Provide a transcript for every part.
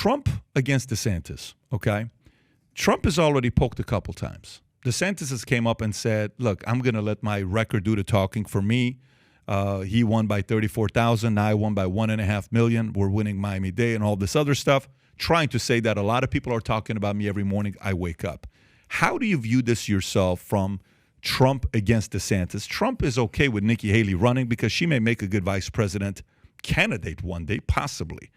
Trump against DeSantis, okay? Trump has already poked a couple times. DeSantis has came up and said, look, I'm going to let my record do the talking for me. He won by 34,000. Now I won by 1.5 million. We're winning Miami-Dade and all this other stuff, trying to say that a lot of people are talking about me every morning I wake up. How do you view this yourself from Trump against DeSantis? Trump is okay with Nikki Haley running because she may make a good vice president candidate one day, possibly.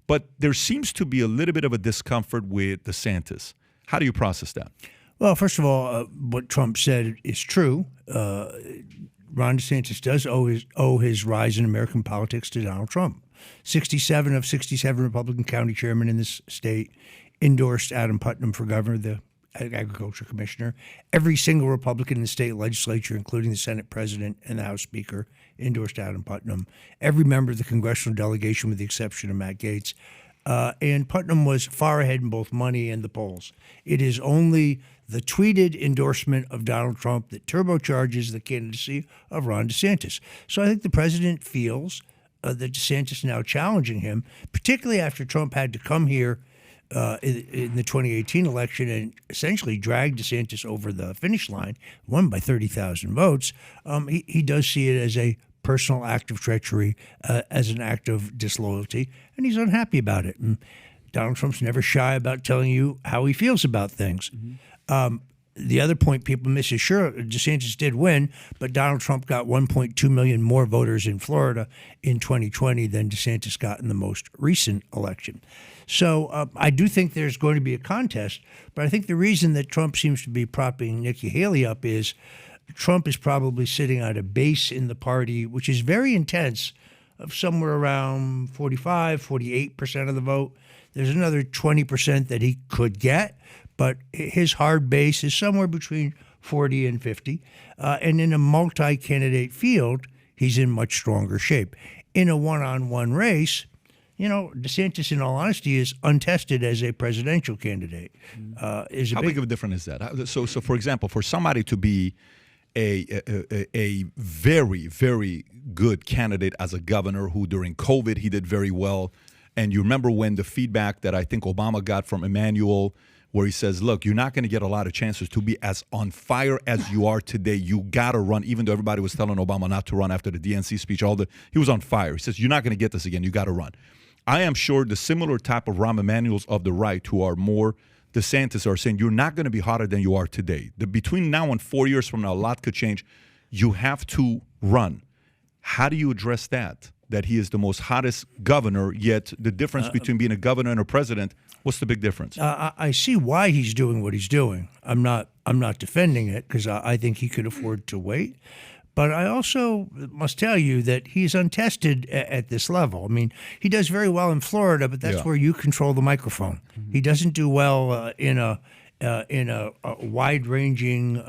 But there seems to be a little bit of a discomfort with DeSantis. How do you process that? Well, first of all, what Trump said is true. Ron DeSantis does owe his rise in American politics to Donald Trump. 67 of 67 Republican county chairmen in this state endorsed Adam Putnam for governor, the agriculture commissioner. Every single Republican in the state legislature, including the Senate president and the House speaker, endorsed Adam Putnam. Every member of the congressional delegation, with the exception of Matt Gaetz. And Putnam was far ahead in both money and the polls. It is only the tweeted endorsement of Donald Trump that turbocharges the candidacy of Ron DeSantis. So I think the president feels that DeSantis now challenging him, particularly after Trump had to come here in the 2018 election and essentially drag DeSantis over the finish line, won by 30,000 votes. He does see it as a personal act of treachery, as an act of disloyalty, and he's unhappy about it. And Donald Trump's never shy about telling you how he feels about things. Mm-hmm. The other point people miss is, sure, DeSantis did win, but Donald Trump got 1.2 million more voters in Florida in 2020 than DeSantis got in the most recent election. So I do think there's going to be a contest, but I think the reason that Trump seems to be propping Nikki Haley up is Trump is probably sitting at a base in the party, which is very intense, of somewhere around 45, 48% of the vote. There's another 20% that he could get, but his hard base is somewhere between 40 and 50. And in a multi-candidate field, he's in much stronger shape. In a one-on-one race, DeSantis, in all honesty, is untested as a presidential candidate. How big of a difference is that? So for example, for somebody to be a very, very good candidate as a governor who during COVID he did very well, and you remember when the feedback that I think Obama got from Emmanuel, where he says, look, you're not going to get a lot of chances to be as on fire as you are today. You got to run, even though everybody was telling Obama not to run after the DNC speech. He was on fire. He says, you're not going to get this again. You got to run. I am sure the similar type of Rahm Emanuels of the right who are more DeSantis are saying you're not going to be hotter than you are today. Between now and 4 years from now, a lot could change. You have to run. How do you address that? That he is the most hottest governor, yet the difference between being a governor and a president, what's the big difference? I see why he's doing what he's doing. I'm not defending it because I think he could afford to wait. But I also must tell you that he's untested at this level. I mean, he does very well in Florida, but that's where you control the microphone. Mm-hmm. He doesn't do well in a wide-ranging,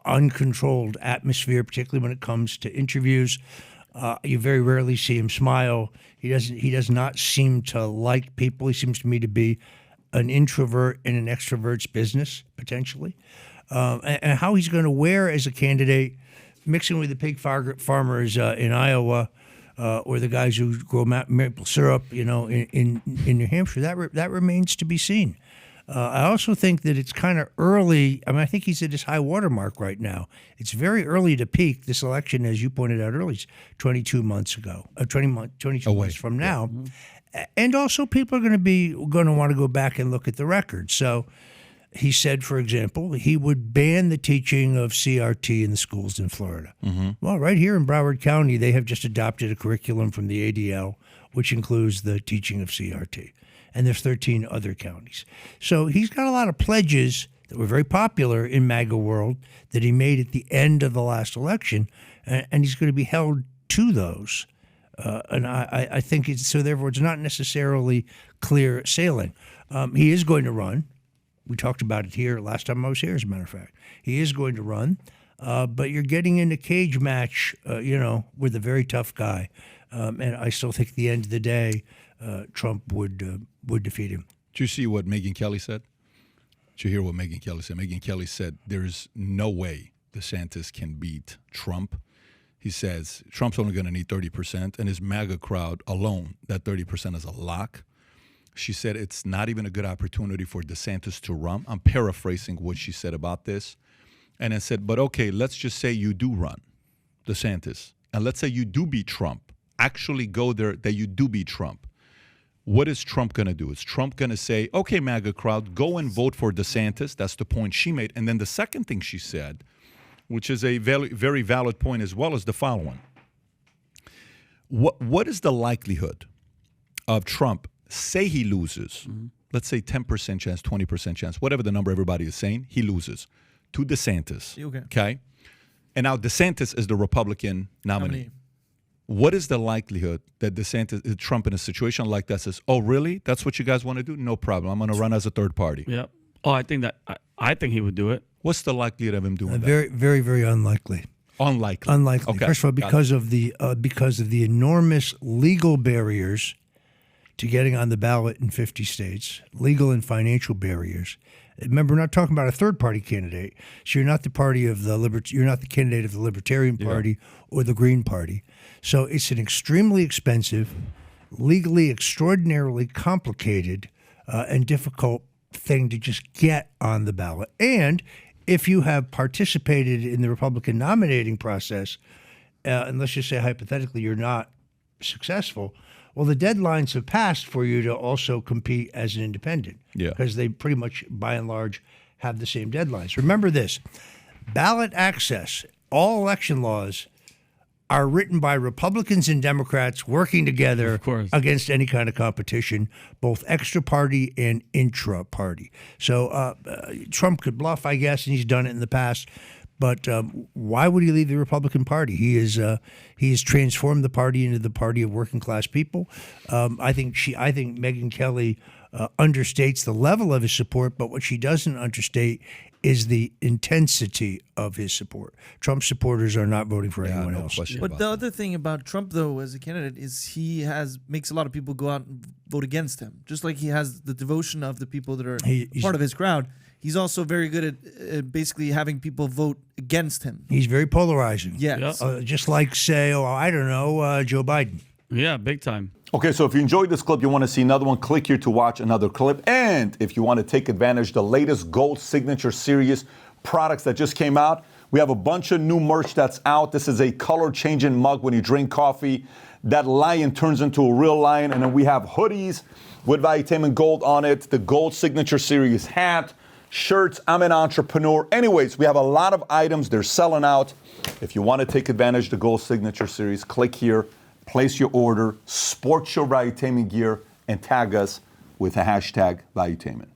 uncontrolled atmosphere, particularly when it comes to interviews. You very rarely see him smile. He does not seem to like people. He seems to me to be an introvert in an extrovert's business, potentially. And how he's going to wear as a candidate, mixing with the pig farmers in Iowa, or the guys who grow maple syrup, in New Hampshire, that remains to be seen. I also think that it's kind of early. I mean, I think he's at his high water mark right now. It's very early to peak. This election, as you pointed out earlier, is 22 months ago, 22 months from now. Yeah. And also people are going to want to go back and look at the record. So he said, for example, he would ban the teaching of CRT in the schools in Florida. Mm-hmm. Well, right here in Broward County, they have just adopted a curriculum from the ADL, which includes the teaching of CRT. And there's 13 other counties. So he's got a lot of pledges that were very popular in MAGA world that he made at the end of the last election, and he's going to be held to those. And I think so therefore it's not necessarily clear sailing. He is going to run. We talked about it here last time I was here, as a matter of fact. He is going to run, but you're getting in a cage match, with a very tough guy. And I still think at the end of the day, Trump would defeat him. Did you see what Megyn Kelly said? Did you hear what Megyn Kelly said? Megyn Kelly said there's no way DeSantis can beat Trump. He says Trump's only going to need 30%, and his MAGA crowd alone, that 30% is a lock. She said it's not even a good opportunity for DeSantis to run. I'm paraphrasing what she said about this. And I said, but okay, let's just say you do run, DeSantis. And let's say you do beat Trump. Actually go there that you do beat Trump. What is Trump going to do? Is Trump going to say, okay, MAGA crowd, go and vote for DeSantis? That's the point she made. And then the second thing she said, which is a very, very valid point as well, is the following. What is the likelihood of Trump, say he loses, let's say 10% chance, 20% chance, whatever the number everybody is saying, he loses to DeSantis, okay? And now DeSantis is the Republican nominee. What is the likelihood that Trump in a situation like that says, oh, really? That's what you guys want to do? No problem. I'm going to run as a third party. Yeah. Oh, I think he would do it. What's the likelihood of him doing that? Very, very, very unlikely. Unlikely. Okay. First of all, because of the enormous legal barriers to getting on the ballot in 50 states, legal and financial barriers. Remember, we're not talking about a third-party candidate. So you're not the party of the you're not the candidate of the Libertarian Party or the Green Party. So it's an extremely expensive, legally extraordinarily complicated, and difficult thing to just get on the ballot. And if you have participated in the Republican nominating process, and let's just say hypothetically you're not successful, well, the deadlines have passed for you to also compete as an independent. Yeah. Because they pretty much, by and large, have the same deadlines. Remember this, ballot access, all election laws are written by Republicans and Democrats working together against any kind of competition, both extra-party and intra-party. So Trump could bluff, I guess, and he's done it in the past. But why would he leave the Republican Party? He has transformed the party into the party of working class people. I think Megyn Kelly understates the level of his support, but what she doesn't understate is the intensity of his support. Trump supporters are not voting for anyone else. But the other thing about Trump, though, as a candidate, is he makes a lot of people go out and vote against him. Just like he has the devotion of the people that are part of his crowd. He's also very good at basically having people vote against him. He's very polarizing. Yes. Just like, say, Joe Biden. Yeah, big time. Okay, so if you enjoyed this clip, you want to see another one, click here to watch another clip. And if you want to take advantage of the latest Gold Signature Series products that just came out, we have a bunch of new merch that's out. This is a color-changing mug when you drink coffee. That lion turns into a real lion. And then we have hoodies with Valuetainment Gold on it, the Gold Signature Series hat, shirts, I'm an entrepreneur. Anyways, we have a lot of items. They're selling out. If you want to take advantage of the Gold Signature Series, click here. Place your order, sport your Valuetainment gear, and tag us with the hashtag Valuetainment.